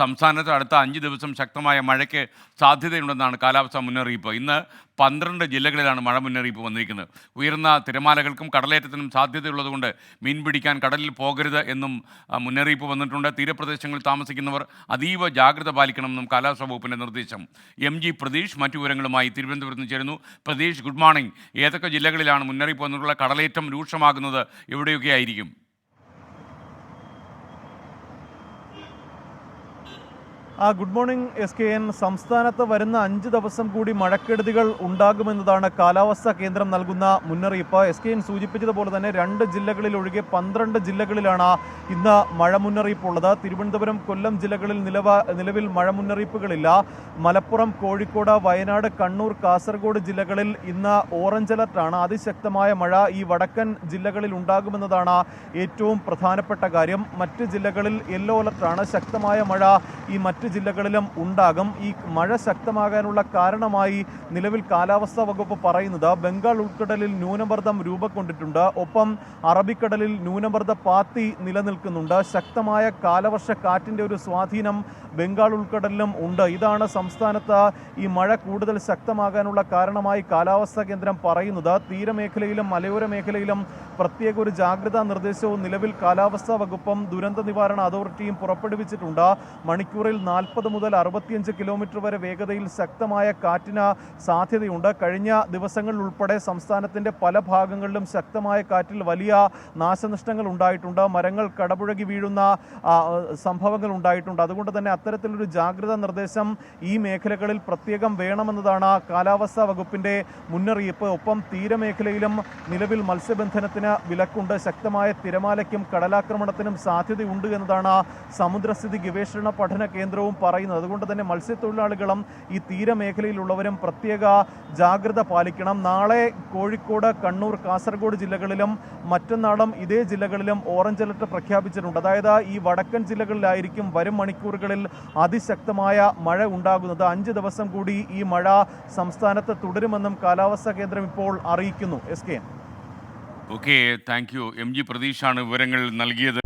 സംസ്ഥാനത്ത് അടുത്ത 5 ദിവസം ശക്തമായ മഴയ്ക്ക് സാധ്യതയുണ്ടെന്നാണ് കാലാവസ്ഥാ മുന്നറിയിപ്പ്. ഇന്ന് 12 ജില്ലകളിലാണ് മഴ മുന്നറിയിപ്പ് വന്നിരിക്കുന്നത്. ഉയർന്ന തിരമാലകൾക്കും കടലേറ്റത്തിനും സാധ്യതയുള്ളതുകൊണ്ട് മീൻ പിടിക്കാൻ കടലിൽ പോകരുത് എന്നും മുന്നറിയിപ്പ് വന്നിട്ടുണ്ട്. തീരപ്രദേശങ്ങളിൽ താമസിക്കുന്നവർ അതീവ ജാഗ്രത പാലിക്കണമെന്നും കാലാവസ്ഥാ വകുപ്പിൻ്റെ നിർദ്ദേശം. MG പ്രതീഷ് മറ്റു വിവരങ്ങളുമായി തിരുവനന്തപുരത്ത് നിന്ന് ചേരുന്നു. Pratheesh, good morning. ഏതൊക്കെ ജില്ലകളിലാണ് മുന്നറിയിപ്പ് വന്നിട്ടുള്ള? കടലേറ്റം രൂക്ഷമാകുന്നത് എവിടെയൊക്കെ ആയിരിക്കും? Good morning SKN. സംസ്ഥാനത്ത് വരുന്ന 5 ദിവസം കൂടി മഴക്കെടുതികൾ ഉണ്ടാകുമെന്നതാണ് കാലാവസ്ഥാ കേന്ദ്രം നൽകുന്ന മുന്നറിയിപ്പ്. SKN സൂചിപ്പിച്ചതുപോലെ തന്നെ 2 ജില്ലകളിൽ ഒഴികെ 12 ജില്ലകളിലാണ് ഇന്ന് മഴ മുന്നറിയിപ്പുള്ളത്. തിരുവനന്തപുരം, കൊല്ലം ജില്ലകളിൽ നിലവിൽ മഴ മുന്നറിയിപ്പുകളില്ല. മലപ്പുറം, കോഴിക്കോട്, വയനാട്, കണ്ണൂർ, കാസർഗോഡ് ജില്ലകളിൽ ഇന്ന് ഓറഞ്ച് അലർട്ടാണ്. അതിശക്തമായ മഴ ഈ വടക്കൻ ജില്ലകളിൽ ഉണ്ടാകുമെന്നതാണ് ഏറ്റവും പ്രധാനപ്പെട്ട കാര്യം. മറ്റ് ജില്ലകളിൽ യെല്ലോ അലർട്ടാണ്. ശക്തമായ മഴ ഈ മറ്റ് ജില്ലകളിലും ഉണ്ടാകും. ഈ മഴ ശക്തമാകാനുള്ള കാരണമായി നിലവിൽ കാലാവസ്ഥാ വകുപ്പ് പറയുന്നത് ബംഗാൾ ഉൾക്കടലിൽ ന്യൂനമർദ്ദം രൂപം കൊണ്ടിട്ടുണ്ട്. ഒപ്പം അറബിക്കടലിൽ ന്യൂനമർദ്ദ പാത്തി നിലനിൽക്കുന്നുണ്ട്. ശക്തമായ കാലവർഷ കാറ്റിൻ്റെ ഒരു സ്വാധീനം ബംഗാൾ ഉൾക്കടലിലും ഉണ്ട്. ഇതാണ് സംസ്ഥാനത്ത് ഈ മഴ കൂടുതൽ ശക്തമാകാനുള്ള കാരണമായി കാലാവസ്ഥാ കേന്ദ്രം പറയുന്നത്. തീരമേഖലയിലും മലയോര മേഖലയിലും പ്രത്യേക ഒരു ജാഗ്രതാ നിർദ്ദേശവും നിലവിൽ കാലാവസ്ഥാ വകുപ്പും ദുരന്ത നിവാരണ അതോറിറ്റിയും പുറപ്പെടുവിച്ചിട്ടുണ്ട്. മണിക്കൂറിൽ 40 മുതൽ 65 കിലോമീറ്റർ വരെ വേഗതയിൽ ശക്തമായ കാറ്റിന് സാധ്യതയുണ്ട്. കഴിഞ്ഞ ദിവസങ്ങളിൽ ഉൾപ്പെടെ സംസ്ഥാനത്തിൻ്റെ പല ഭാഗങ്ങളിലും ശക്തമായ കാറ്റിൽ വലിയ നാശനഷ്ടങ്ങൾ ഉണ്ടായിട്ടുണ്ട്. മരങ്ങൾ കടപുഴകി വീഴുന്ന സംഭവങ്ങൾ ഉണ്ടായിട്ടുണ്ട്. അതുകൊണ്ട് തന്നെ അത്തരത്തിലൊരു ജാഗ്രതാ നിർദ്ദേശം ഈ മേഖലകളിൽ പ്രത്യേകം വേണമെന്നതാണ് കാലാവസ്ഥാ വകുപ്പിൻ്റെ മുന്നറിയിപ്പ്. ഒപ്പം തീരമേഖലയിലും നിലവിൽ മത്സ്യബന്ധനത്തിന് വിലക്കുണ്ട്. ശക്തമായ തിരമാലയ്ക്കും കടലാക്രമണത്തിനും സാധ്യതയുണ്ട് എന്നതാണ് സമുദ്രസ്ഥിതി ഗവേഷണ പഠന കേന്ദ്രവും പറയുന്നത്. അതുകൊണ്ട് തന്നെ മത്സ്യത്തൊഴിലാളികളും ഈ തീരമേഖലയിലുള്ളവരും പ്രത്യേക ജാഗ്രത പാലിക്കണം. നാളെ കോഴിക്കോട്, കണ്ണൂർ, കാസർഗോഡ് ജില്ലകളിലും മറ്റന്നാളും ഇതേ ജില്ലകളിലും ഓറഞ്ച് അലർട്ട് പ്രഖ്യാപിച്ചിട്ടുണ്ട്. അതായത് ഈ വടക്കൻ ജില്ലകളിലായിരിക്കും വരും മണിക്കൂറുകളിൽ അതിശക്തമായ മഴ ഉണ്ടാകുന്നത്. 5 ദിവസം കൂടി ഈ മഴ സംസ്ഥാനത്ത് തുടരുമെന്നും കാലാവസ്ഥാ കേന്ദ്രം ഇപ്പോൾ അറിയിക്കുന്നു. SKN. Okay, thank you. MG പ്രതീഷാണ് വിവരങ്ങൾ നൽകിയത്.